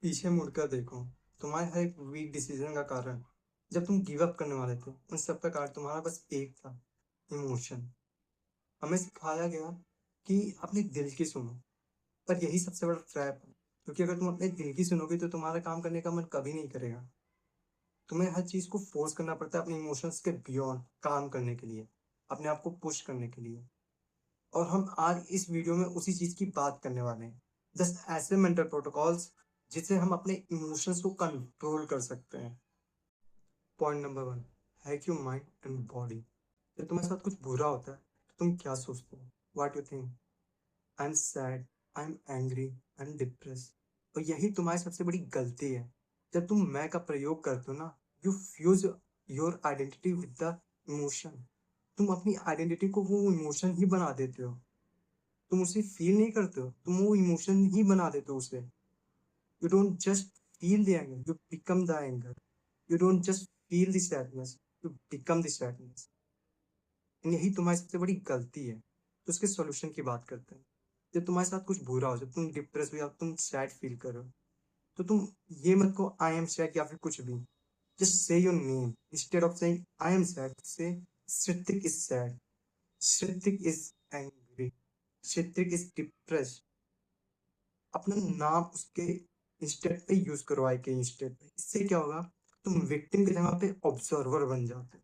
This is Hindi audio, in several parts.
पीछे मुड़कर देखो। तुम्हारे हर एक वीक डिसीजन का कारण, जब तुम गिव अप करने वाले थे, उन सब का कारण तुम्हारा बस एक था, इमोशन। हमें सिखाया गया कि अपने दिल की सुनो, पर यही सबसे बड़ा ट्रैप है। क्योंकि अगर तुम अपने दिल की सुनोगे तो तुम्हारा काम करने का मन कभी नहीं करेगा। तुम्हें हर चीज को फोर्स करना पड़ता है अपने इमोशंस के बियॉन्ड काम करने के लिए, अपने आप को पुश करने के लिए। और हम आज इस वीडियो में उसी चीज की बात करने वाले हैं। 10 ऐसे मेंटल प्रोटोकॉल्स जिससे हम अपने इमोशंस को कंट्रोल कर सकते हैं। Point number 1, hack your mind and body. जब तुम्हारे साथ कुछ बुरा होता है तो तुम क्या सोचते हो? What you think? I am sad, I am angry, I am depress. और यही तुम्हारी सबसे बड़ी गलती है। जब तुम मैं का प्रयोग करते हो ना, you fuse your identity with the emotion. तुम अपनी आइडेंटिटी को वो इमोशन ही बना देते हो। तुम उसे फील नहीं करते हो, तुम वो इमोशन ही बना देते हो उसे। You don't just feel the anger, you become the anger. You don't just feel the sadness, you become the sadness. यही तुम्हारी सबसे बड़ी गलती है। तो उसके सॉल्यूशन की बात करते हैं। जब तुम्हारे साथ कुछ बुरा हो, जब तुम डिप्रेस हो या तुम सैड फील करो, तो तुम ये मत को आई एम सैड या फिर कुछ भी। Just say your name instead of saying I am sad. से Shrithik is sad, Shrithik is angry, Shrithik is depressed। अपना नाम उसके इंस्टेड पे यूज करो, आई के इंस्टेड पे। इससे क्या होगा, तुम विक्टिम की जगह पे ऑब्जर्वर बन जाते हो।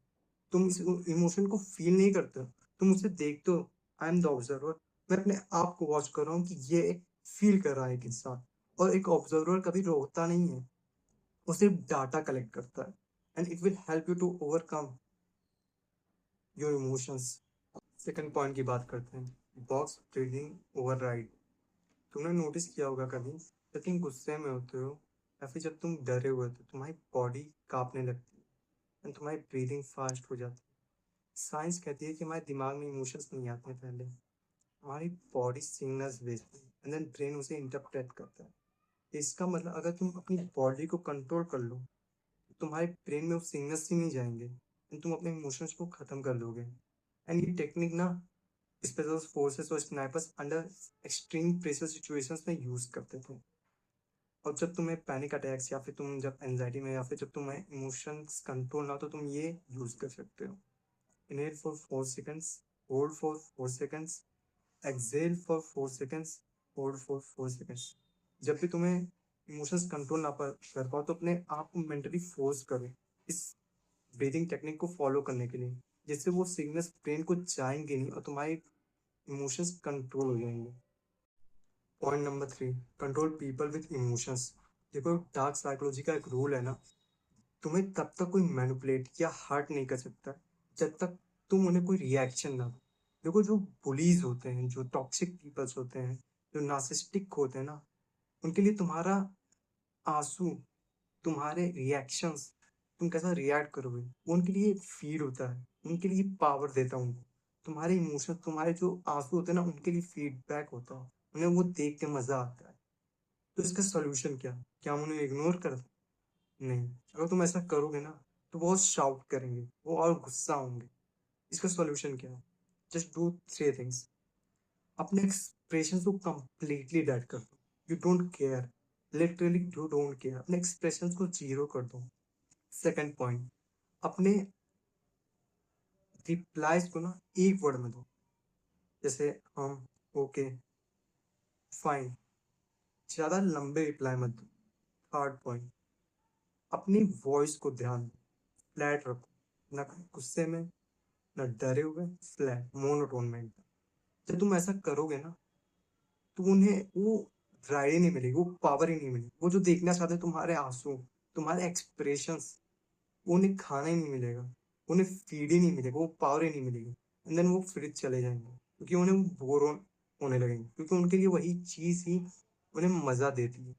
तुम इस इमोशन को फील नहीं करते हो, तुम उसे देखते हो। I am the observer. मैं अपने आप को वॉच कर रहा हूँ कि ये फील कर रहा है एक इंसान। और एक ऑब्जर्वर कभी रोता नहीं है, वो सिर्फ डाटा कलेक्ट करता है। And it will help you to overcome your emotions. Second point की बात करते हैं, बॉक्स ब्रीदिंग ओवरराइड। तुमने नोटिस किया होगा कभी, जब तुम गुस्से में होते हो या फिर जब तुम डरे हुए होते हो, तुम्हारी बॉडी कांपने लगती है एंड तुम्हारी ब्रीदिंग फास्ट हो जाती है। साइंस कहती है कि हमारे दिमाग में इमोशंस नहीं आते हैं पहले, हमारी बॉडी सिग्नल्स भेजती है एंड देन ब्रेन उसे इंटरप्रेट करता है। इसका मतलब अगर तुम अपनी बॉडी को कंट्रोल कर लो, तो तुम्हारे ब्रेन में वो सिग्नल्स ही नहीं जाएंगे एंड तुम अपने इमोशंस को खत्म कर लोगे। एंड ये टेक्निक ना स्पेशल फोर्सेस और snipers under extreme pressure situations में यूज करते थे। और जब तुम्हें पैनिक अटैक्स या फिर तुम जब एंजाइटी में या फिर जब तुम्हें इमोशंस कंट्रोल ना हो, तो तुम ये यूज कर सकते हो। Inhale for 4 seconds, hold for 4 seconds, exhale for 4 seconds, hold for 4 seconds। जब भी तुम्हें इमोशंस कंट्रोल ना कर पाओ, तो अपने आप को मेंटली फोर्स करो इस ब्रीदिंग टेक्निक को फॉलो करने के लिए, जिससे वो सिग्नल्स ब्रेन को जाएंगे नहीं और तुम्हारे इमोशंस कंट्रोल हो जाएंगे। Point number 3, control people with emotions. देखो, डार्क साइकोलॉजी का एक रूल है ना, तुम्हें तब तक कोई मैनिपुलेट या हर्ट नहीं कर सकता जब तक तुम उन्हें कोई रिएक्शन ना दो। देखो, जो बुलीज होते हैं, जो टॉक्सिक पीपल्स होते हैं, जो नार्सिसिस्टिक होते हैं ना, उनके लिए तुम्हारा आंसू, तुम्हारे रिएक्शंस, तुम कैसा रिएक्ट करोगे, वो उनके लिए फीड होता है, उनके लिए पावर देता है उनको। तुम्हारे इमोशंस, तुम्हारे जो आंसू होते हैं ना, उनके लिए फीडबैक होता है, उन्हें वो देख के मजा आता है। तो इसका सोल्यूशन क्या? क्या हम उन्हें इग्नोर कर? नहीं। अगर तुम ऐसा करोगे ना, तो वो शाउट करेंगे, वो और गुस्सा होंगे। इसका सॉल्यूशन क्या है? Just do 3 things. अपने एक्सप्रेशन को कंप्लीटली डेड कर दो। You don't care, literally you don't care. अपने एक्सप्रेशन को जीरो कर दो। सेकंड पॉइंट, अपने रिप्लाईज को ना एक वर्ड में दो, जैसे हम, ओके, फाइन। ज्यादा लंबे रिप्लाई मत दो। थर्ड पॉइंट, अपनी वॉइस को ध्यान दो, फ्लैट रखो, ना गुस्से में, ना डरे हुए, फ्लैट मोनोटोन में एकदम। जब तुम ऐसा करोगे ना, तो उन्हें वो राय नहीं मिलेगी, वो पावर ही नहीं मिलेगी। वो जो देखना चाहते हैं, तुम्हारे आंसू, तुम्हारे एक्सप्रेशंस, वो उन्हें खाना ही नहीं मिलेगा, उन्हें फीड ही नहीं मिलेगा, वो पावर ही नहीं मिलेगी। एंड देन वो फिर चले जाएंगे, क्योंकि उन्हें बोर होने लगेंगे, क्योंकि उनके लिए वही चीज ही उन्हें मजा देती है।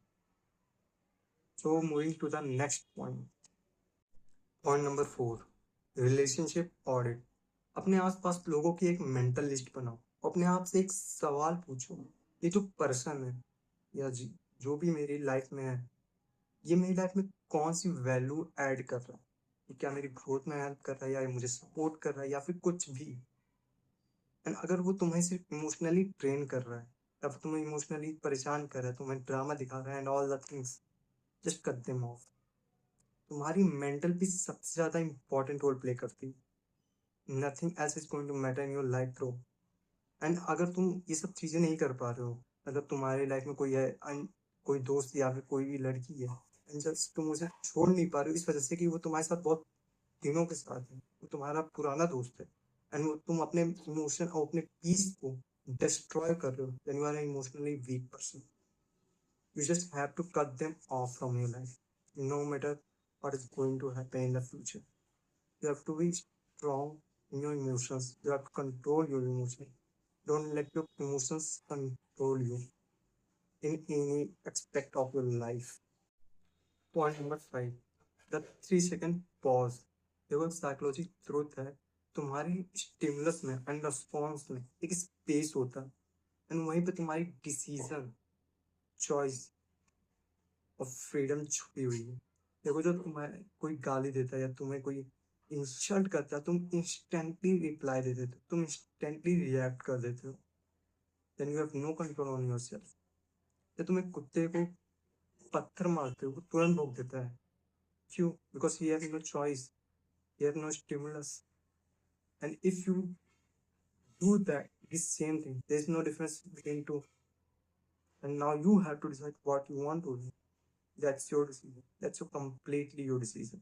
So moving to the next point. Point number 4, relationship audit. अपने आसपास लोगों की एक मेंटल लिस्ट बनाओ। अपने आप से एक सवाल पूछो, ये जो पर्सन है या जो भी मेरी लाइफ में है, ये मेरी लाइफ में कौन सी वैल्यू ऐड कर रहा है? ये क्या मेरी ग्रोथ में हेल्प कर रहा है, या ये मुझे सपोर्ट कर रहा है, या फिर कुछ भी। एंड अगर वो तुम्हें सिर्फ इमोशनली ट्रेन कर रहा है, या फिर तुम्हें इमोशनली परेशान कर रहा है, तुम्हें ड्रामा दिखा रहा है and all the things, just cut them off. तुम्हारी मेंटल पीस सबसे ज्यादा इंपॉर्टेंट रोल प्ले करती है। Nothing else is going to matter in your life bro. And अगर तुम ये सब चीजें नहीं कर पा रहे हो, मतलब तुम्हारी लाइफ में कोई है कोई दोस्त या फिर कोई भी लड़की है, एंड जस्ट तुम उसे छोड़ नहीं पा रहे हो इस वजह से कि वो तुम्हारे साथ बहुत दिनों के साथ है, वो तुम्हारा पुराना दोस्त है, एंड तुम अपने इमोशन और अपने पीस को डिस्ट्रॉय कर रहे हो, then you are an emotionally weak person. You just have to cut them off from your life, no matter what is going to happen in the future. You have to be strong in your emotions. You have to control your emotions. Don't let your emotions control you in any aspect of your life. Point number 5, the 3 second pause. देखो साइकोलॉजी ट्रूथ है, तुम्हारी स्टिमुलस में एंड रिस्पॉन्स में एक स्पेस होता है, एंड वहीं पे तुम्हारी डिसीजन, चॉइस और फ्रीडम छुपी हुई है। देखो जब तुम्हें कोई गाली देता है या तुम्हें कोई इंसल्ट करता है, तुम इंस्टेंटली रिप्लाई दे देते हो, तुम इंस्टेंटली रिएक्ट कर देते हो, then you have no control on yourself. या तुम्हें कुत्ते को पत्थर मारते हो, वो तुरंत भौंक देता है, क्यों? Because he have no choice, he have no stimulus, and if you do that this same thing, there is no difference between two, and now you have to decide what you want to do. That's your decision, that's your completely your decision.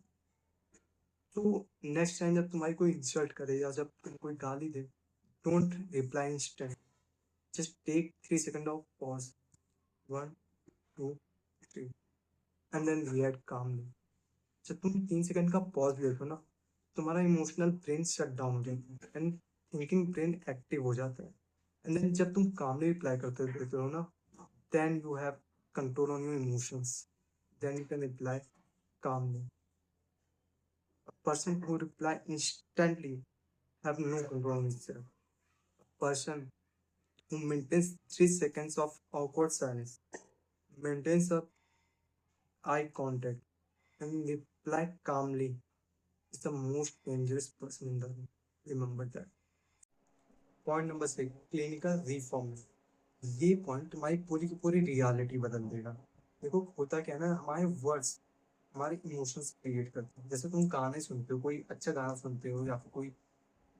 तो नेक्स्ट टाइम जब तुम्हारी कोई इंसल्ट करे या जब तुम कोई गाली दे, don't reply instant, just take 3 second of pause, 1 2 3, and then react calmly. जब तुम 3 सेकंड का पॉज लेते हो ना, तुम्हारा इमोशनल ब्रेन शट डाउन हो जाता है एंड थिंकिंग ब्रेन एक्टिव हो जाता है, एंड देन जब तुम कामली रिप्लाई करते देते हो ना, then you have control on your emotions, then you can reply calmly. A person who reply instantly have no control on himself. A person who maintains 3 seconds of awkward silence, maintains a eye contact, and reply calmly is the most dangerous person in the room. Remember that. Point number 6, clinical reform. ये पॉइंट तुम्हारी पूरी की पूरी रियलिटी बदल देगा। देखो होता क्या है ना, हमारे वर्ड्स हमारे इमोशंस क्रिएट करते हैं। जैसे तुम गाने सुनते हो, कोई अच्छा गाना सुनते हो या फिर कोई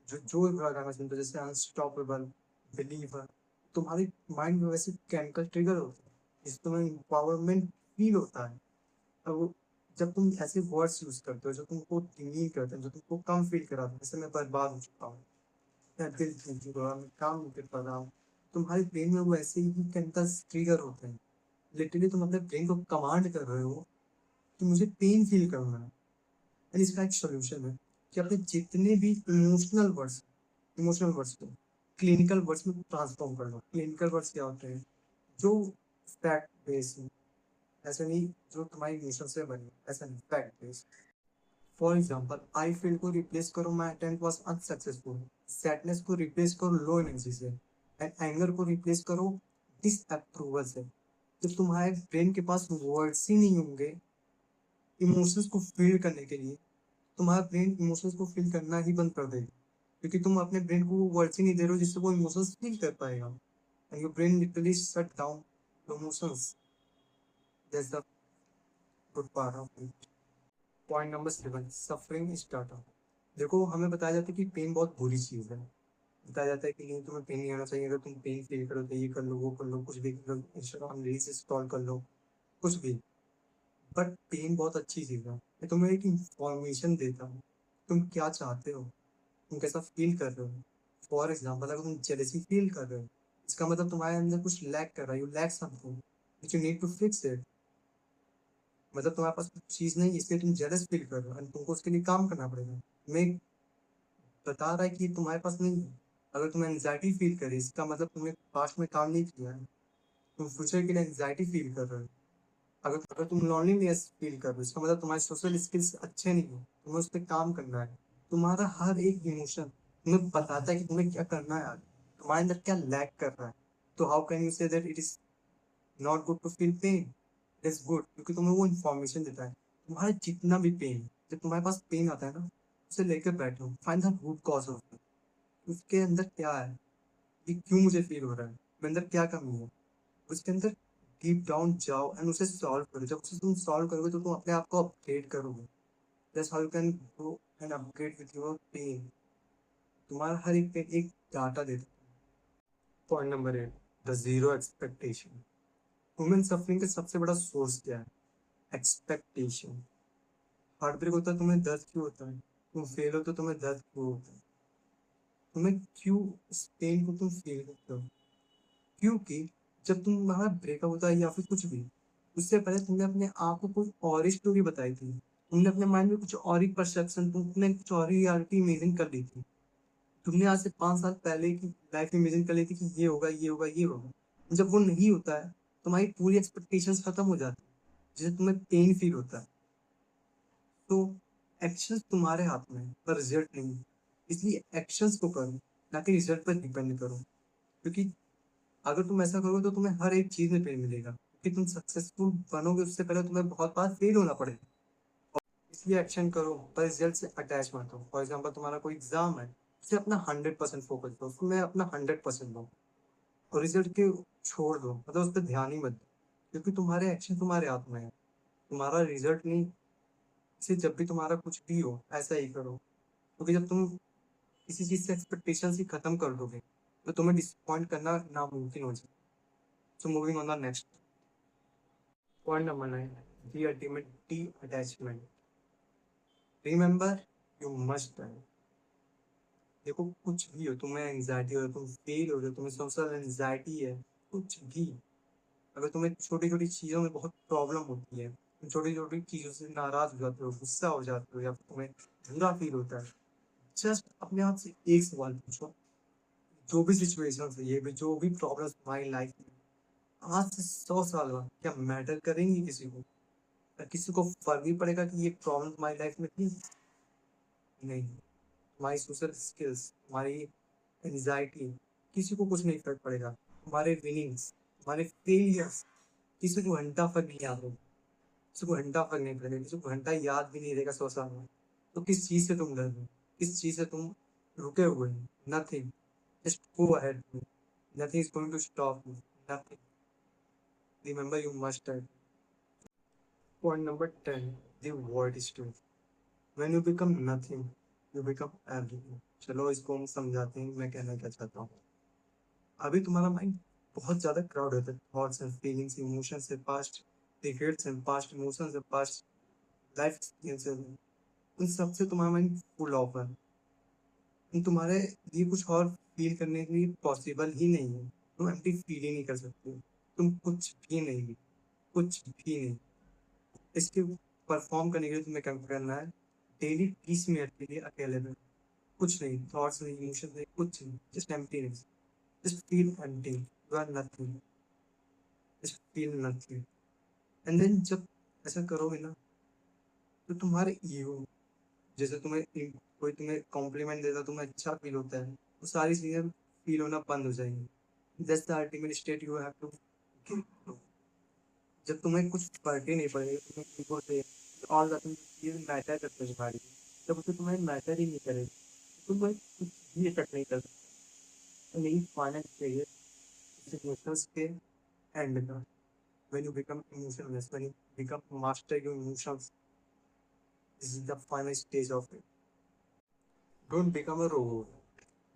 जो बुरा गाना सुनते हो, जैसे अनस्टॉपेबल, बिलीवर, तुम्हारी माइंड में वैसे केमिकल ट्रिगर होते हैं जिससे तुम्हें एम्पावरमेंट फील होता है। अब जब तुम ऐसे वर्ड्स यूज करते हो जो तुमको डिमीन करते हैं, जो तुमको कम फील कराते हैं, जैसे मैं बर्बाद हो चुका हूँ या दिल टूट चुका है, मैं काम नहीं कर पा रहा हूँ, तुम्हारे ब्रेन में वो ऐसे ही केमिकल्स ट्रिगर होते हैं। लिटरली तुम अपने ब्रेन को कमांड कर रहे हो कि मुझे पेन फील करना है। एंड इसका एक सोल्यूशन है कि अपने जितने भी इमोशनल वर्ड्स को क्लिनिकल वर्ड्स में ट्रांसफॉर्म कर लो। क्लिनिकल वर्ड्स क्या होते हैं? जो फैक्ट बेस्ड है, ऐसा नहीं जो तुम्हारी इमोशन से बने, ऐसा नहीं, fact based. For example, I feel को रिप्लेस करो my attempt was unsuccessful, sadness को रिप्लेस करो लो एनर्जी से, एंड एंगर को रिप्लेस करो डिसअप्रूवल से। जब तुम्हारे ब्रेन के पास वर्ड्स ही नहीं होंगे इमोशंस को फील करने के लिए, तुम्हारा ब्रेन इमोशंस को फील करना ही बंद कर देगा, क्योंकि तुम अपने ब्रेन को वो वर्ड्स ही नहीं दे रहे हो जिससे वो इमोशंस फील कर पाएगा, and your brain literally shut down the emotions. That's the good part of it. Point number 7, suffering startup. देखो हमें बताया जाता है कि पेन बहुत बुरी चीज है, बताया जाता है कि नहीं तुम्हें पेन नहीं आना चाहिए, अगर तुम पेन फील करो तो ये कर लो, वो कर लो, कुछ भी कर लो, इंस्टाग्राम रील्स स्क्रॉल कर लो, कुछ भी। बट पेन बहुत अच्छी चीज है, मैं तुम्हें एक इंफॉर्मेशन देता हूँ, तुम क्या चाहते हो, तुम कैसा फील कर रहे हो। फॉर एग्जाम्पल, अगर तुम जेलसी फील कर रहे हो, इसका मतलब तुम्हारे अंदर कुछ लैक कर रहा है, you lack something which you need to fix it. मतलब तुम्हारे पास कुछ चीज नहीं, इसलिए तुम जेलस फील कर रहे हो, and तुमको उसके लिए काम करना पड़ेगा। मैं बता रहा है कि तुम्हारे पास नहीं है। अगर तुम एंजाइटी फील करे, इसका मतलब तुमने पास्ट में काम नहीं किया है, तुम फ्यूचर के लिए एंजाइटी फील कर रहे हो। अगर तुम लॉनलीनेस फील कर रहे हो, इसका मतलब तुम्हारे सोशल स्किल्स अच्छे नहीं है, तुम्हें उस पर काम करना है। तुम्हारा हर एक इमोशन तुम्हें बताता है कि तुम्हें क्या करना है, तुम्हारे अंदर क्या लैक कर रहा है। तो how can you say that it is not good to feel pain? It is good, क्योंकि तुम्हें वो इन्फॉर्मेशन देता है। तुम्हारा जितना भी पेन, जब तुम्हारे पास पेन आता है ना, उसे लेकर बैठो, find the root cause of it. उसके अंदर क्या है, ये क्यों मुझे फील हो रहा है, मेरे अंदर क्या कमी है, उसके अंदर डीप डाउन जाओ एंड उसे सॉल्व करो। जब उसे तुम सॉल्व करोगे तो तुम अपने आप को अपग्रेड करोगे। That's how you can grow and upgrade with your pain. तुम्हारा हर एक पेन एक डाटा देता है। Point number 8, the zero expectation. Human suffering का सबसे बड़ा सोर्स क्या है? एक्सपेक्टेशन। हार्ट ब्रेक होता है, तुम्हें दर्द क्यों होता है? तुम फेल हो तो तुम्हें दर्द क्यों होता है? तुम्हें क्यों इस पेन को तुम फील करते हो? क्योंकि जब तुम्हारा ब्रेकअप होता है या फिर कुछ भी, उससे पहले तुमने अपने आप को कोई और ही स्टोरी बताई थी। तुमने अपने माइंड में कुछ और ही परसेप्शन, तुमने कुछ और ही रियलिटी इमेजिन कर ली थी। तुमने आज से 5 साल पहले की लाइफ इमेजिन कर ली थी कि ये होगा, ये होगा, ये होगा। जब वो नहीं होता है, तुम्हारी पूरी एक्सपेक्टेशंस खत्म हो जाती है, जिससे तुम्हें पेन फील होता है। तो एक्शंस तुम्हारे हाथ में है, पर रिजल्ट नहीं। इसलिए एक्शंस को करो, ना कि रिजल्ट पर डिपेंड करो। क्योंकि अगर तुम ऐसा करोगे तो तुम्हें हर एक चीज में पेन मिलेगा, क्योंकि तुम सक्सेसफुल बनोगे उससे पहले तुम्हें बहुत बार फेल होना पड़ेगा। इसलिए एक्शन करो, पर रिजल्ट से अटैच मत हो। फॉर एग्जाम्पल, तुम्हारा कोई एग्जाम है, उसे अपना 100% फोकस दो, उसमें अपना 100% दो, और रिजल्ट के छोड़ दो, मतलब उस पर ध्यान ही मत दो। क्योंकि तुम्हारे एक्शन तुम्हारे हाथ में है, तुम्हारा रिजल्ट नहीं। इसे जब भी तुम्हारा कुछ भी हो, ऐसा ही करो। क्योंकि जब तुम किसी चीज से एक्सपेक्टेशन ही खत्म कर दोगे, तो तुम्हें डिसअपॉइंट करना नामुमकिन हो जाए। So moving on the next point number 9, the ultimate detachment. Remember, you must die. देखो, कुछ भी हो, तुम्हें एंजाइटी हो, तुम फेल हो रहे हो, तुम्हें सोशल एंजाइटी है, कुछ भी, अगर तुम्हें छोटी छोटी चीजों में बहुत प्रॉब्लम होती है, तुम छोटी छोटी चीजों से नाराज हो जाते हो, गुस्सा हो जाते हो, या फिर तुम्हें बुरा फील होता है, जस्ट अपने आप से एक सवाल पूछो। जो भी सिचुएशन है, ये भी जो भी प्रॉब्लम तुम्हारी लाइफ में आज से 100 साल बाद क्या मैटर करेंगी किसी को? क्या किसी को फर्क भी पड़ेगा कि ये प्रॉब्लम तुम्हारी लाइफ में थी? नहीं। तुम्हारी सोशल स्किल्स, तुम्हारी एंजाइटी, किसी को कुछ नहीं फर्क पड़ेगा। तुम्हारे विनिंग्स, तुम्हारे फेलियर्स, किसी को घंटा फर्क नहीं आता, किसी को घंटा फर्क नहीं पड़ेगा, किसी को घंटा याद भी नहीं रहेगा 100 साल में। तो किस चीज से तुम डर रहे हो? किस चीज से तुम रुके हुए हो? Nothing. Just go ahead. Nothing is going to stop you. Nothing. Remember, you must. Point number 10, the word story. When you become nothing, you become everything. चलो इसको हम समझाते हैं, मैं कहना क्या चाहता हूँ। अभी तुम्हारा माइंड बहुत ज्यादा क्राउड होता है, थॉट्स एंड फीलिंग्स, इमोशंस से, past regrets and past emotions से, पास्ट लाइफ एक्सपीरियंसेस, उन सबसे तुम्हारा माइंड फुल ऑफ है। तुम्हारे लिए कुछ और फील करने के लिए पॉसिबल ही नहीं है। तुम एम्प्टी फील ही नहीं कर सकते। तुम कुछ भी नहीं, कुछ भी नहीं। इसके परफॉर्म करने के लिए तुम्हें क्या करना है? डेली 30 मिनट के लिए अकेले में, कुछ नहीं, थॉट्स नहीं, इमोशंस नहीं, कुछ नहीं, just emptiness. Just feel empty, you are nothing. Just feel nothing. And then जब ऐसा करोगे ना, तो तुम्हारे ईगो, जैसे कोई तुम्हें कॉम्प्लीमेंट देता, तुम्हें अच्छा फील होता है, वो सारी चीजें फील होना बंद हो जाएंगी। That's the ultimate state you have to. जब तुम्हें कुछ फर्क ही नहीं पड़ेगा, तुम्हें ईगो से ऑल द थिंग्स मैटर करते हैं तुम्हारी, जब उसे तुम्हें मैटर ही नहीं करेगा, तो तुम्हें कुछ भी इफेक्ट नहीं कर सकता। यही फाइनल स्टेज है इमोशंस के एंड का। when you become emotionless, when you become master your emotions, this is the final stage of it. Don't become a robot.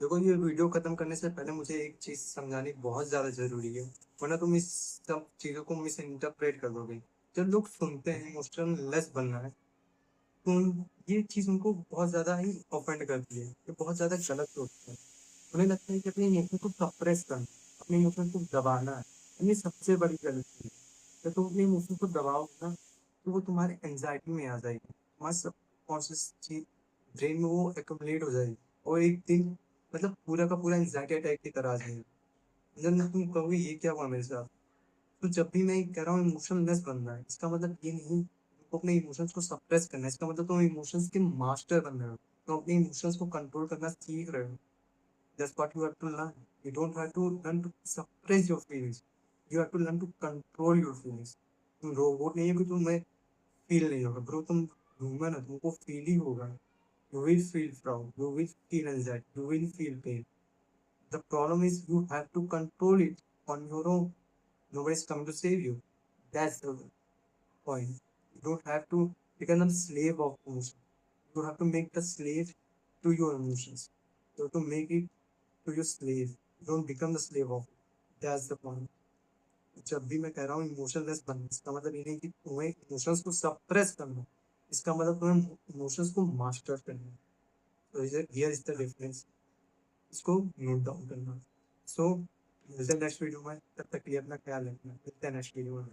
देखो, ये वीडियो खत्म करने से पहले मुझे एक चीज समझानी बहुत ज्यादा जरूरी है, वरना तुम इस सब चीजों को मिस इंटरप्रेट कर दोगे। जब लोग सुनते हैं इमोशनलेस बनना है, तो ये चीज उनको बहुत ज्यादा ही ऑफेंड करती है, ये बहुत ज्यादा गलत सोचते हैं। उन्हें लगता है कि अपने इमोशन को सप्रेस करना, अपने इमोशन को दबाना है। ये सबसे बड़ी गलती है। जब तुम अपने इमोशन को दबाओगे ना, तो वो तुम्हारे एंजाइटी में आ जाएगी, तुम्हारे सबकॉन्शियस चीज ब्रेन में वो एक्यूमुलेट हो जाएगी, और एक दिन मतलब पूरा का पूरा एंजाइटी अटैक की तरह आ जाएगा। जब तुम कहोगे ये क्या हुआ मेरे साथ। तो जब भी मैं कह रहा हूँ इमोशनलेस बनना है, इसका मतलब ये नहीं तुमको अपने इमोशंस को सप्रेस करना है। इसका मतलब तुम इमोशंस के मास्टर बन रहे हो, तुम अपने इमोशंस को कंट्रोल करना सीख रहे हो। That's what you have to learn. You don't have to learn to suppress your feelings. You have to learn to control your feelings. तुम रोबोट नहीं हो कि तुम्हें फील नहीं होगा। ब्रो, तुम ह्यूमन हो, तुमको फील ही होगा। You will feel proud. You will feel anxiety. You will feel pain. The problem is you have to control it on your own. Nobody's coming to save you. That's the point. You don't have to become a slave of emotion. You have to make the slave to your emotions. You have to make it to your slave. Don't become the slave of it. That's the point. जब भी मैं कह रहा हूँ इमोशनलेस बनना, इसका मतलब ये नहीं कि तुम्हें इमोशंस को सप्रेस करना, इसका मतलब तुम्हें इमोशंस को मास्टर करना है। तो हियर इज द डिफरेंस, इसको नोट डाउन करना। सो मिलते हैं नेक्स्ट वीडियो में, तब तक के लिए अपना ख्याल रखना। मिलते हैं नेक्स्ट वीडियो में।